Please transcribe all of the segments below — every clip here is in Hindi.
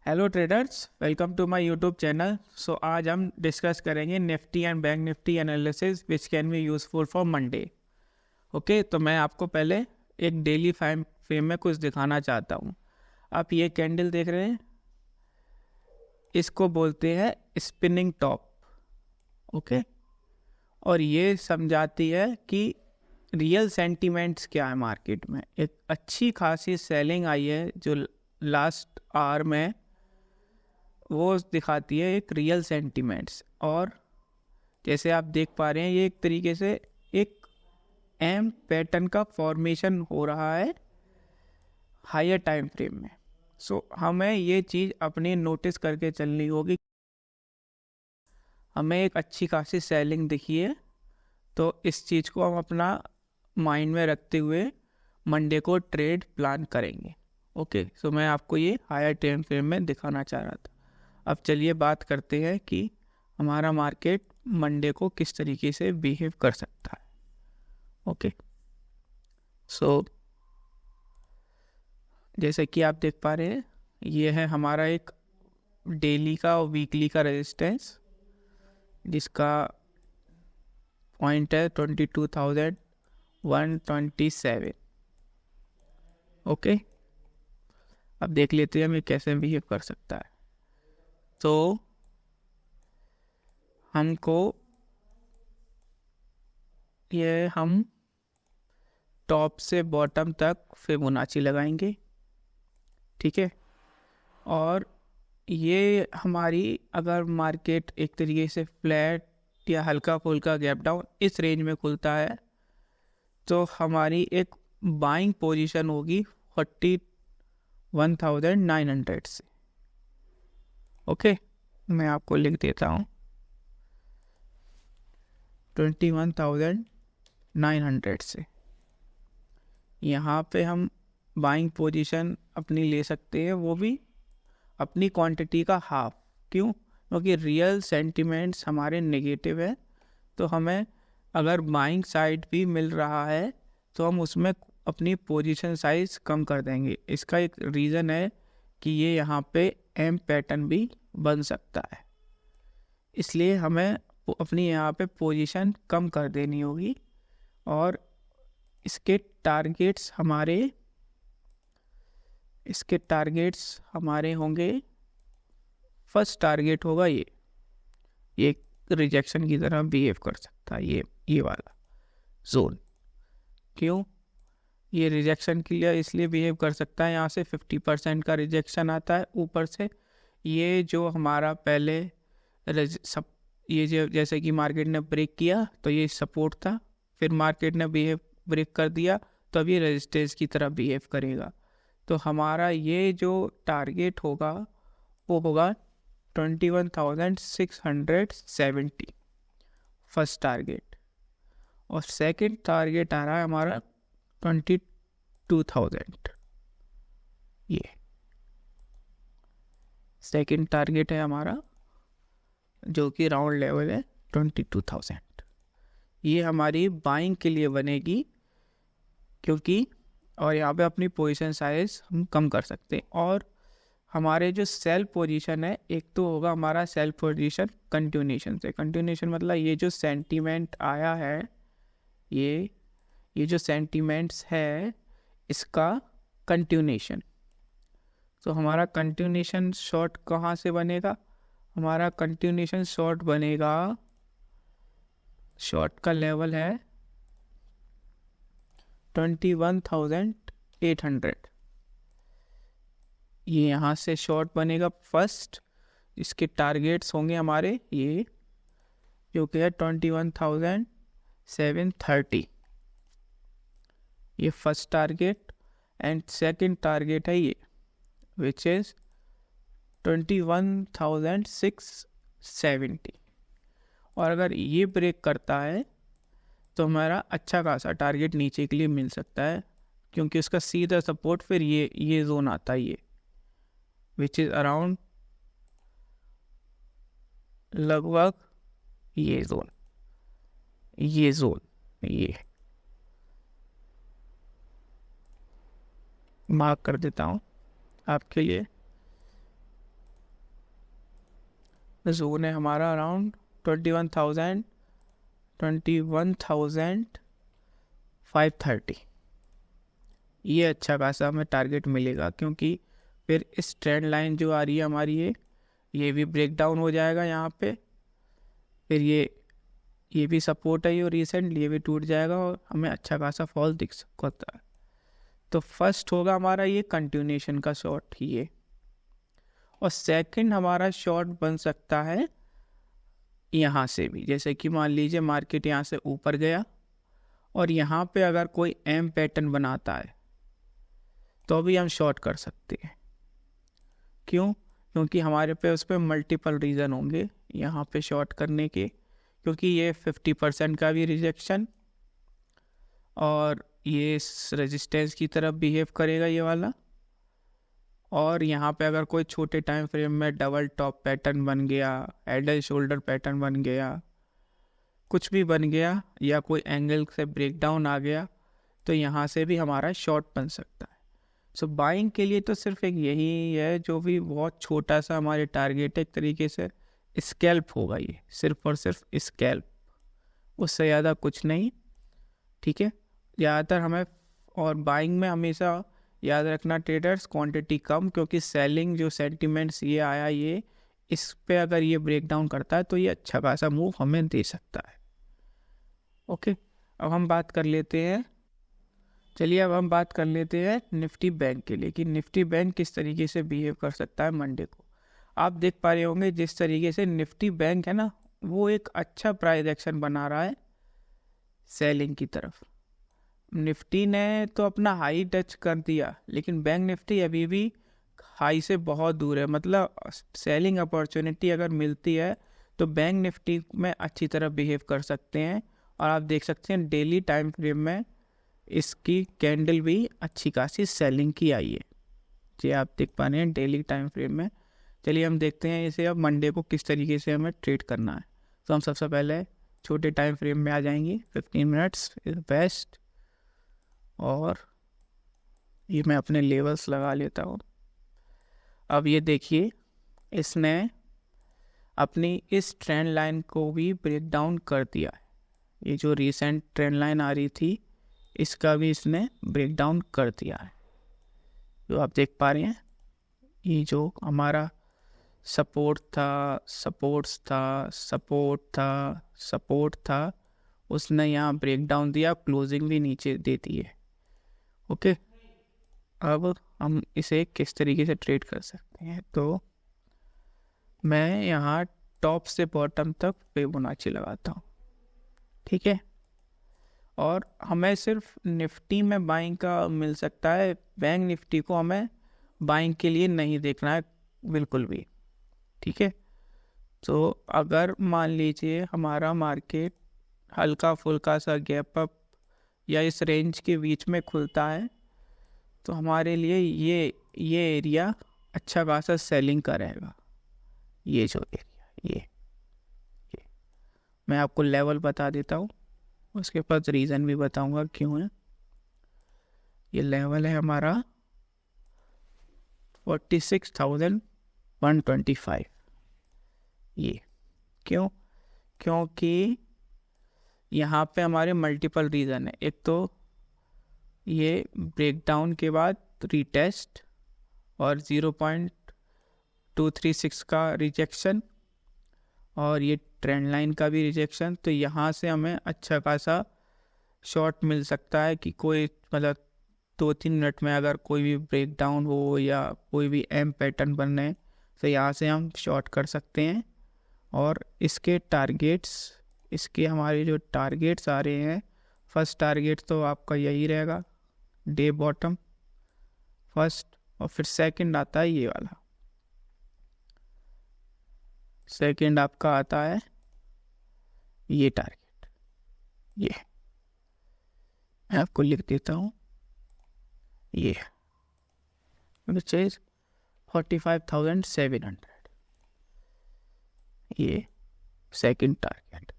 Hello traders, welcome to my YouTube channel. So आज हम डिस्कस करेंगे Nifty and bank Nifty analysis which can be useful for Monday. Okay, तो मैं आपको पहले एक डेली फ्रेम में कुछ दिखाना चाहता हूँ। आप ये कैंडल देख रहे हैं, इसको बोलते हैं स्पिनिंग टॉप। ओके, और ये समझाती है कि रियल सेंटीमेंट्स क्या है मार्केट में। एक अच्छी खासी सेलिंग आई है जो लास्ट आवर में, वो दिखाती है एक रियल सेंटीमेंट्स। और जैसे आप देख पा रहे हैं, ये एक तरीके से एक एम पैटर्न का फॉर्मेशन हो रहा है हायर टाइम फ्रेम में। सो हमें ये चीज़ अपनी नोटिस करके चलनी होगी। हमें एक अच्छी खासी सेलिंग दिखी है, तो इस चीज़ को हम अपना माइंड में रखते हुए मंडे को ट्रेड प्लान करेंगे। ओके, सो मैं आपको ये हायर टाइम फ्रेम में दिखाना चाह रहा था। अब चलिए बात करते हैं कि हमारा मार्केट मंडे को किस तरीके से बिहेव कर सकता है। ओके, सो जैसे कि आप देख पा रहे हैं, ये है हमारा एक डेली का और वीकली का रेजिस्टेंस, जिसका पॉइंट है 22,127। ओके, अब देख लेते हैं हमें कैसे बिहेव कर सकता है। तो हमको ये हम टॉप से बॉटम तक फिबोनाची लगाएंगे, ठीक है। और ये हमारी, अगर मार्केट एक तरीके से फ्लैट या हल्का फुल्का गैप डाउन इस रेंज में खुलता है, तो हमारी एक बाइंग पोजीशन होगी 41,900 से। ओके, मैं आपको लिख देता हूँ 21,900 से। यहाँ पे हम बाइंग पोजीशन अपनी ले सकते हैं, वो भी अपनी क्वांटिटी का हाफ। क्यों? क्योंकि रियल सेंटिमेंट्स हमारे नेगेटिव है, तो हमें अगर बाइंग साइड भी मिल रहा है तो हम उसमें अपनी पोजीशन साइज कम कर देंगे। इसका एक रीज़न है कि ये यहाँ पे एम पैटर्न भी बन सकता है, इसलिए हमें अपनी यहाँ पे पोजीशन कम कर देनी होगी। और इसके टारगेट्स हमारे होंगे, फर्स्ट टारगेट होगा ये रिजेक्शन की तरह बिहेव कर सकता है, ये वाला जोन। क्यों ये रिजेक्शन के लिए इसलिए बिहेव कर सकता है? यहाँ से 50% का रिजेक्शन आता है ऊपर से। ये जो हमारा पहले ये जो जैसे कि मार्केट ने ब्रेक किया तो ये सपोर्ट था, फिर मार्केट ने ब्रेक कर दिया तो अब ये रेजिस्टेंस की तरह बिहेव करेगा। तो हमारा ये जो टारगेट होगा वो होगा 21,670 फर्स्ट टारगेट। और सेकंड टारगेट आ रहा है हमारा 22,000। ये सेकंड टारगेट है हमारा, जो कि राउंड लेवल है 22,000। ये हमारी बाइंग के लिए बनेगी, क्योंकि और यहाँ पे अपनी पोजीशन साइज हम कम कर सकते हैं। और हमारे जो सेल पोजीशन है, एक तो होगा हमारा सेल पोजीशन कंटिन्यूशन से। कंटिन्यूशन मतलब ये जो सेंटीमेंट आया है, ये जो सेंटीमेंट्स है इसका कंटिन्यूशन। तो हमारा कंटिन्यूशन शॉर्ट कहाँ से बनेगा? हमारा कंटिन्यूशन शॉर्ट बनेगा, शॉर्ट का लेवल है 21,800। ये यहाँ से शॉर्ट बनेगा फर्स्ट। इसके टारगेट्स होंगे हमारे ये, जो कि है 21,730। ये first target. And second target है ये, विच इज 21,670। और अगर ये ब्रेक करता है तो हमारा अच्छा खासा टारगेट नीचे के लिए मिल सकता है, क्योंकि उसका सीधा सपोर्ट फिर ये जोन आता है, ये विच इज अराउंड लगभग ये जोन ये मार्क कर देता हूँ आपके लिए। जोन है हमारा अराउंड 21,530। ये अच्छा खासा हमें टारगेट मिलेगा, क्योंकि फिर इस ट्रेंड लाइन जो आ रही है हमारी ये भी ब्रेक डाउन हो जाएगा यहाँ पे। फिर ये भी सपोर्ट है, ये रिसेंटली ये भी टूट जाएगा और हमें अच्छा खासा फॉल दिख सकता है। तो फर्स्ट होगा हमारा ये कंटिन्यूएशन का शॉर्ट ये, और सेकंड हमारा शॉर्ट बन सकता है यहाँ से भी। जैसे कि मान लीजिए मार्केट यहाँ से ऊपर गया और यहाँ पे अगर कोई एम पैटर्न बनाता है तो भी हम शॉर्ट कर सकते हैं। क्यों? क्योंकि हमारे पे उस पर मल्टीपल रीज़न होंगे यहाँ पे शॉर्ट करने के, क्योंकि ये 50% का भी रिजेक्शन और ये रेजिस्टेंस की तरफ बिहेव करेगा ये वाला। और यहाँ पे अगर कोई छोटे टाइम फ्रेम में डबल टॉप पैटर्न बन गया, हेड शोल्डर पैटर्न बन गया, कुछ भी बन गया, या कोई एंगल से ब्रेकडाउन आ गया, तो यहाँ से भी हमारा शॉर्ट बन सकता है। सो बाइंग के लिए तो सिर्फ एक यही है, जो भी बहुत छोटा सा हमारे टारगेट एक तरीके से स्कैल्प होगा, ये सिर्फ और सिर्फ स्कैल्प, उससे ज़्यादा कुछ नहीं। ठीक है, ज़्यादातर हमें, और बाइंग में हमेशा याद रखना ट्रेडर्स, क्वांटिटी कम, क्योंकि सेलिंग जो सेंटिमेंट्स ये आया, ये इस पे अगर ये ब्रेक डाउन करता है तो ये अच्छा खासा मूव हमें दे सकता है। ओके, अब हम बात कर लेते हैं, चलिए अब हम बात कर लेते हैं निफ्टी बैंक के लिए, कि निफ्टी बैंक किस तरीके से बिहेव कर सकता है मंडे को। आप देख पा रहे होंगे जिस तरीके से निफ्टी बैंक है ना, वो एक अच्छा प्राइस एक्शन बना रहा है सेलिंग की तरफ। निफ्टी ने तो अपना हाई टच कर दिया, लेकिन बैंक निफ्टी अभी भी हाई से बहुत दूर है। मतलब सेलिंग अपॉर्चुनिटी अगर मिलती है तो बैंक निफ्टी में अच्छी तरह बिहेव कर सकते हैं। और आप देख सकते हैं डेली टाइम फ्रेम में इसकी कैंडल भी अच्छी खासी सेलिंग की आई है, जी आप देख पा रहे हैं डेली टाइम फ्रेम में। चलिए हम देखते हैं इसे अब मंडे को किस तरीके से हमें ट्रेड करना है। तो हम सबसे पहले छोटे टाइम फ्रेम में आ जाएंगे, 15 मिनट्स इज बेस्ट, और ये मैं अपने लेवल्स लगा लेता हूँ। अब ये देखिए, इसने अपनी इस ट्रेंड लाइन को भी ब्रेक डाउन कर दिया है। ये जो रीसेंट ट्रेंड लाइन आ रही थी, इसका भी इसने ब्रेक डाउन कर दिया है। जो आप देख पा रहे हैं, ये जो हमारा सपोर्ट था, सपोर्ट था, उसने यहाँ ब्रेक डाउन दिया, क्लोजिंग भी नीचे दे दी है। ओके, अब हम इसे किस तरीके से ट्रेड कर सकते हैं। तो मैं यहाँ टॉप से बॉटम तक फिबोनाची लगाता हूँ, ठीक है। और हमें सिर्फ निफ्टी में बाइंग का मिल सकता है, बैंक निफ्टी को हमें बाइंग के लिए नहीं देखना है बिल्कुल भी, ठीक है। तो अगर मान लीजिए हमारा मार्केट हल्का फुल्का सा गैप अप या इस रेंज के बीच में खुलता है, तो हमारे लिए ये एरिया अच्छा खासा सेलिंग का रहेगा। ये जो एरिया, ये मैं आपको लेवल बता देता हूँ, उसके बाद रीज़न भी बताऊंगा क्यों है। ये लेवल है हमारा 46,125। ये क्योंकि यहाँ पे हमारे मल्टीपल रीज़न है। एक तो ये ब्रेकडाउन के बाद रीटेस्ट और 0.236 का रिजेक्शन, और ये ट्रेंड लाइन का भी रिजेक्शन। तो यहाँ से हमें अच्छा खासा शॉर्ट मिल सकता है कि कोई मतलब 2-3 मिनट में अगर कोई भी ब्रेकडाउन हो या कोई भी एम पैटर्न बनने, तो यहाँ से हम शॉर्ट कर सकते हैं। और इसके हमारे जो टारगेट्स आ रहे हैं, फर्स्ट टारगेट तो आपका यही रहेगा, डे बॉटम फर्स्ट, और फिर सेकंड आता है ये वाला, सेकंड आपका आता है ये टारगेट। ये मैं आपको लिख देता हूँ, ये विच इज 45,700, ये सेकंड टारगेट,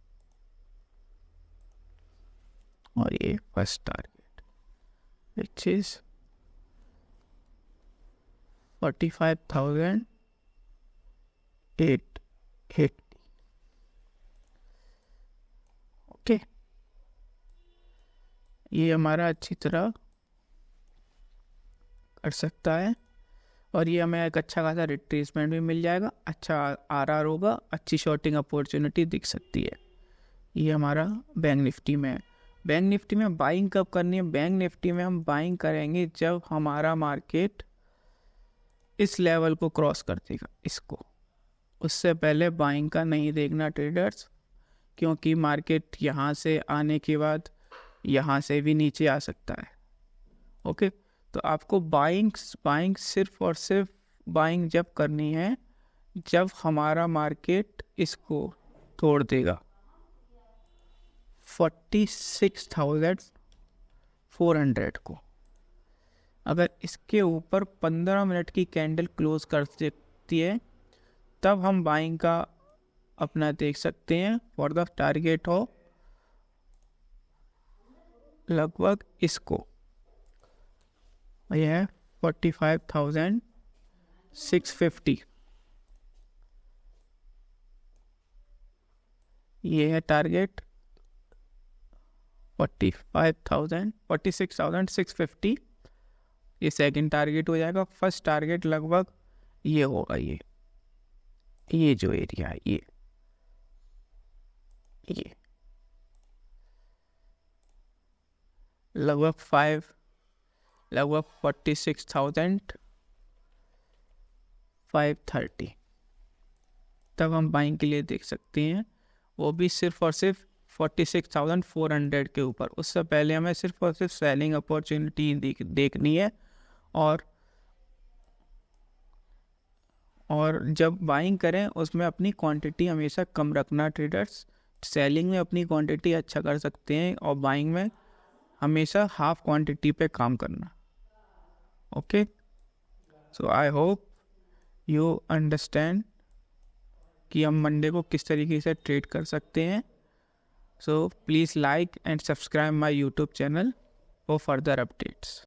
और ये first target which is 45,880। 80। Okay, ये हमारा अच्छी तरह कर सकता है और ये हमें एक अच्छा खासा रिट्रेसमेंट भी मिल जाएगा, अच्छा आरआर होगा, अच्छी शॉर्टिंग अपॉर्चुनिटी दिख सकती है। ये हमारा बैंक निफ्टी में है। बैंक निफ्टी में बाइंग कब करनी है? बैंक निफ्टी में हम बाइंग करेंगे जब हमारा मार्केट इस लेवल को क्रॉस कर देगा, इसको। उससे पहले बाइंग का नहीं देखना ट्रेडर्स, क्योंकि मार्केट यहाँ से आने के बाद यहाँ से भी नीचे आ सकता है। ओके, तो आपको बाइंग सिर्फ और सिर्फ बाइंग जब करनी है जब हमारा मार्केट इसको तोड़ देगा 46,400 को। अगर इसके ऊपर 15 मिनट की कैंडल क्लोज कर सकती है तब हम बाइंग का अपना देख सकते हैं। फॉर द टारगेट हो लगभग इसको, यह है 45,650, ये है टारगेट 46,650। ये सेकंड टारगेट हो जाएगा। फर्स्ट टारगेट लगभग ये होगा, ये जो एरिया है ये लगभग 46,530 तब हम बाइंग के लिए देख सकते हैं, वो भी सिर्फ और सिर्फ 46,400 के ऊपर। उससे पहले हमें सिर्फ और सिर्फ सेलिंग अपॉर्चुनिटी देखनी है। और जब बाइंग करें उसमें अपनी क्वांटिटी हमेशा कम रखना ट्रेडर्स। सेलिंग में अपनी क्वांटिटी अच्छा कर सकते हैं और बाइंग में हमेशा हाफ क्वांटिटी पे काम करना। Okay, so I hope you understand कि हम मंडे को किस तरीके से ट्रेड कर सकते हैं। So please like and subscribe my YouTube channel for further updates.